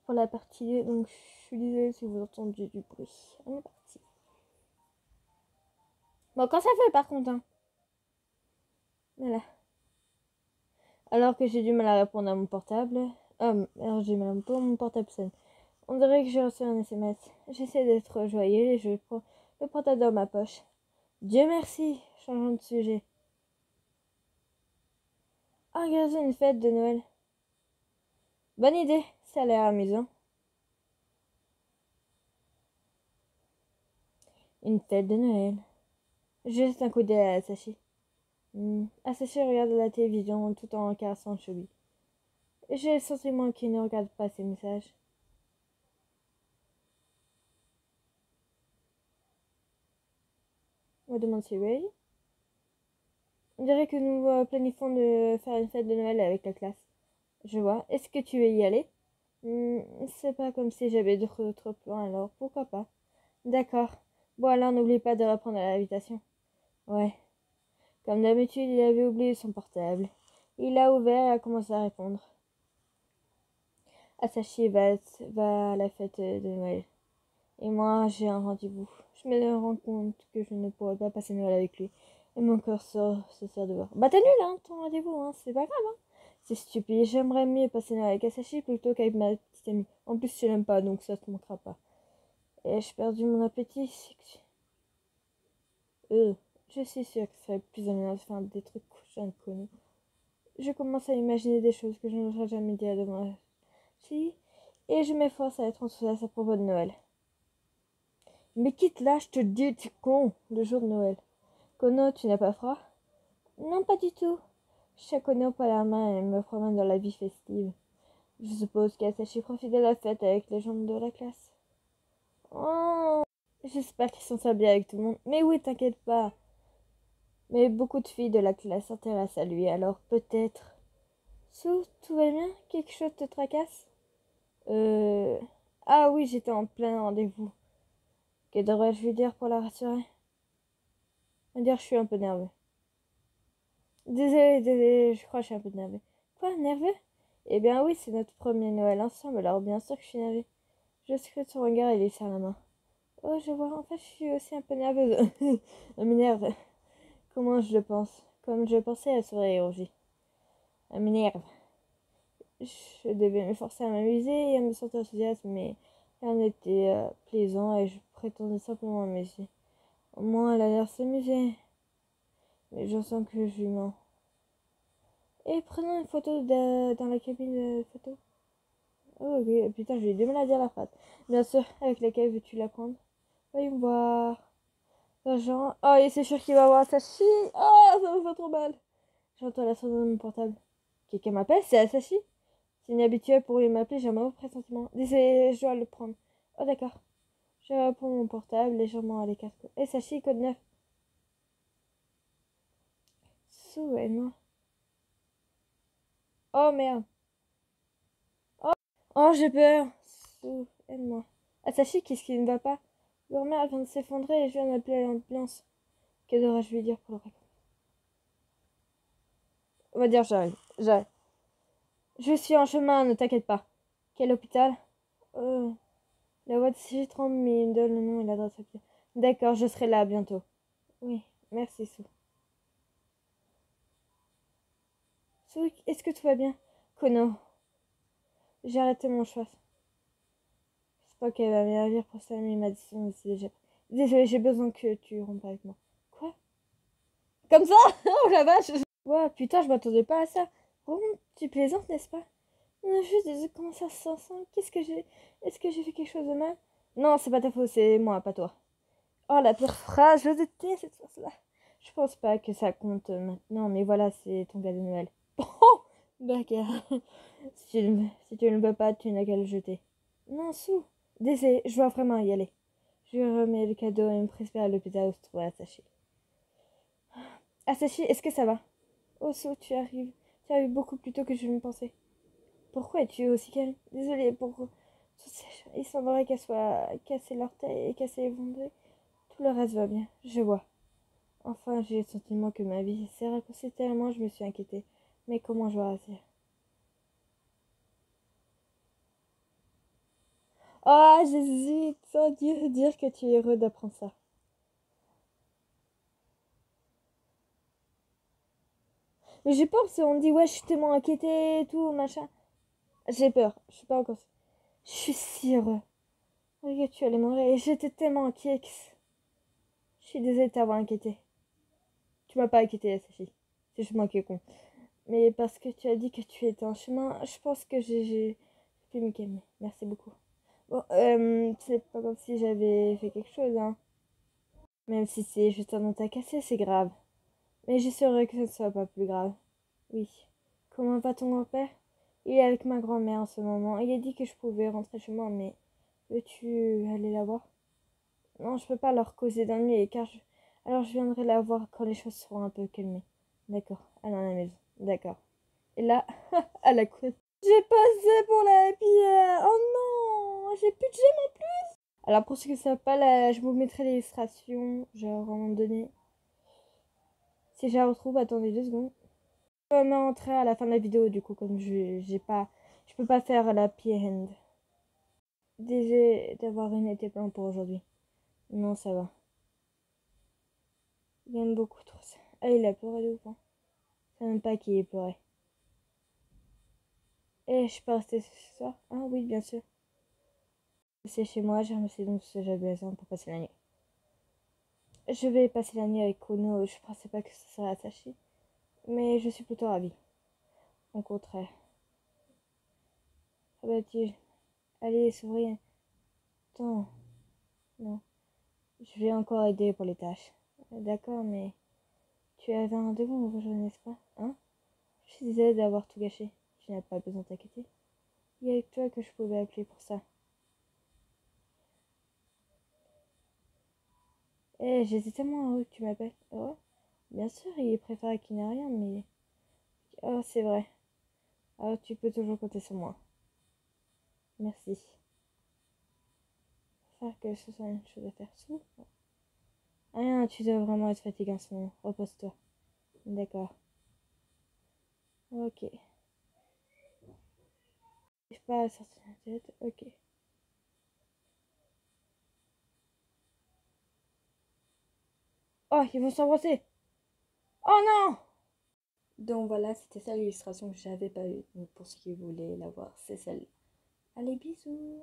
pour la partie 2, donc je suis désolée si vous entendez du bruit. On est parti. Bon, quand ça fait par contre, hein. Voilà. Alors que j'ai du mal à répondre à mon portable. Alors j'ai mal à répondre à mon portable sonne. On dirait que j'ai reçu un SMS. J'essaie d'être joyeux et je prends le portable dans ma poche. Dieu merci, changeons de sujet. Organiser une fête de Noël. Bonne idée, ça a l'air amusant. Une fête de Noël. Juste un coup d'œil à Sachi. Sachi regarde la télévision tout en caressant Chubby. J'ai le sentiment qu'il ne regarde pas ses messages. On me demande si oui. On dirait que nous planifions de faire une fête de Noël avec la classe. Je vois. Est-ce que tu veux y aller? C'est pas comme si j'avais d'autres plans, alors pourquoi pas? D'accord. Bon, alors n'oublie pas de répondre à l'invitation. Ouais. Comme d'habitude, il avait oublié son portable. Il l'a ouvert et a commencé à répondre. Asashi va à la fête de Noël. Et moi, j'ai un rendez-vous. Je me rends compte que je ne pourrai pas passer Noël avec lui. Et mon cœur se serre de voir. Bah t'as nul, hein, ton rendez-vous, hein. C'est pas grave, hein. C'est stupide. J'aimerais mieux passer Noël avec Asashi plutôt qu'avec ma petite amie. En plus, je l'aime pas, donc ça te manquera pas. Et j'ai perdu mon appétit. Je suis sûre que ce serait plus amusant de faire des trucs couchés inconnus. Je commence à imaginer des choses que je n'aurais jamais dit à demain. Si, et je m'efforce à être enthousiaste à propos de Noël. Mais quitte là, je te dis, tu es con, le jour de Noël. Kono, tu n'as pas froid? Non, pas du tout. Je Kono par la main et me promène dans la vie festive. Je suppose qu'Asashi profite de la fête avec les gens de la classe. Oh, j'espère qu'ils sont bien avec tout le monde. Mais oui, t'inquiète pas. Mais beaucoup de filles de la classe s'intéressent à lui, alors peut-être. Sou, tout va bien? Quelque chose te tracasse? Ah oui, j'étais en plein rendez-vous. Que devrais-je lui dire pour la rassurer? On va dire que je suis un peu nerveux. Désolé, je crois que je suis un peu nerveux. Quoi, nerveux? Eh bien oui, c'est notre premier Noël ensemble, alors bien sûr que je suis nerveux. Je scrute son regard et lui serre la main. Oh, je vois, en fait, je suis aussi un peu nerveuse. Elle m'énerve. Comment je le pense? Comme je pensais, elle serait érogie. Elle m'énerve. Je devais me forcer à m'amuser et à me sentir enthousiaste, mais rien n'était plaisant et je prétendais simplement m'amuser. Au moins, elle a l'air de s'amuser. Mais je sens que je lui mens. Et prenons une photo dans la cabine de photo. Oh, ok, putain, j'ai du mal à dire la phrase. Bien sûr, avec laquelle veux-tu la prendre? Voyons voir. Genre, oh, et c'est sûr qu'il va voir Sachi. Oh, ça me fait trop mal. J'entends la sonnerie de mon portable. Quelqu'un m'appelle, c'est Asashi. C'est inhabituel pour lui m'appeler, j'ai un mauvais pressentiment. Désolé, je dois le prendre. Oh, d'accord. Je réponds mon portable, légèrement à l'écart. Et Sachi, code 9. Sous, aide-moi. Oh, merde. Oh, oh j'ai peur. Sous, aide-moi. Asashi, qu'est-ce qui ne va pas? Leur mère vient de s'effondrer et je viens d'appeler l'ambulance. Que devrais-je lui dire pour le raconter? On va dire j'arrive. J'arrive. Je suis en chemin, ne t'inquiète pas. Quel hôpital? Oh. La voix de Sigrid tremble, mais il me donne le nom et l'adresse à pied. D'accord, je serai là bientôt. Oui, merci Sou. Sou, est-ce que tout va bien? Kono, j'ai arrêté mon choix. C'est pas qu'elle va me dire pour ça, mais ma décision est déjà prise. Désolée, j'ai besoin que tu rompes avec moi. Quoi? Comme ça? Oh la vache! Ouah, putain, je m'attendais pas à ça. Oh, tu plaisantes, n'est-ce pas? On a juste commencé à s'ensemble. Qu'est-ce que j'ai... Est-ce que j'ai fait quelque chose de mal? Non, c'est pas ta faute, c'est moi, pas toi. Oh, la pire phrase, je déteste cette phrase-là. Je pense pas que ça compte maintenant, mais voilà, c'est ton cadeau de Noël. Oh, d'accord. Si tu ne veux pas, tu n'as qu'à le jeter. Non, Sou. Désolé, je dois vraiment y aller. Je lui remets le cadeau et me précipite à l'hôpital où se trouve Asashi. Asashi, est-ce que ça va? Oh, Sou, tu arrives. Tu arrives beaucoup plus tôt que je ne pensais. Pourquoi es-tu aussi calme? Désolée pour toutes ces choses. Il semblerait qu'elles soient cassées l'orteil et cassées effondrées. Tout le reste va bien, je vois. Enfin, j'ai le sentiment que ma vie s'est raccourcie tellement je me suis inquiétée. Mais comment je vais réussir? Oh, j'hésite. Sans dire que tu es heureux d'apprendre ça. Mais j'ai peur si on me dit, ouais, je suis tellement inquiétée et tout, machin. J'ai peur. Je suis pas encore. Je suis si heureux. Regarde, tu allais mourir. Et j'étais tellement inquiète. Je suis désolée de t'avoir inquiété. Tu m'as pas inquiété, Sachi. C'est juste moi qui est con. Mais parce que tu as dit que tu étais en chemin, je pense que j'ai pu me calmer. Merci beaucoup. Bon, c'est pas comme si j'avais fait quelque chose, hein. Même si c'est juste un dent à casser, c'est grave. Mais j'essaierai que ce ne soit pas plus grave. Oui. Comment va ton grand-père? Il est avec ma grand-mère en ce moment. Il a dit que je pouvais rentrer chez moi, mais veux-tu aller la voir? Non, je peux pas leur causer d'ennui, alors je viendrai la voir quand les choses seront un peu calmées. D'accord, allons à la maison. D'accord. Et là, à la couette. J'ai passé pour la pierre. Oh non, j'ai plus de gemmes en plus. Alors pour ceux qui ne savent pas, là, je vous mettrai l'illustration, genre à un moment donné. Si je la retrouve, attendez 2 secondes. Je vais m'entrer à la fin de la vidéo, du coup, comme je peux pas faire la happy end. Désolé d'avoir une été plein pour aujourd'hui. Non, ça va. Il aime beaucoup trop ça. Ah, il a pleuré de ouf, hein. Je sais même pas qui est pleuré. Et je suis pas restée ce soir? Ah oui, bien sûr. C'est chez moi, j'ai remercié donc ce j'avais besoin pour passer la nuit. Je vais passer la nuit avec Kuno, je pensais pas que ce serait attaché. Mais je suis plutôt ravie. Au contraire. Ah bah tu... Allez, souris. Attends. Non. Je vais encore aider pour les tâches. D'accord, mais... Tu avais un rendez-vous aujourd'hui, n'est-ce pas? Hein? Je suis désolée d'avoir tout gâché. Tu n'as pas besoin de t'inquiéter. Il y a avec toi que je pouvais appeler pour ça. Eh, j'étais tellement heureux que tu m'appelles. Heureux? Bien sûr, il est préféré qu'il n'ait rien, mais... Oh, c'est vrai. Alors tu peux toujours compter sur moi. Merci. Faire que ce soit une chose à faire sous. Rien, tu dois vraiment être fatigué en ce moment. Repose-toi. D'accord. Ok. Je pas à sortir la tête. Ok. Oh, ils vont s'embrasser. Oh non! Donc voilà, c'était ça l'illustration que j'avais pas eue. Donc pour ceux qui voulaient la voir, c'est celle. Allez, bisous!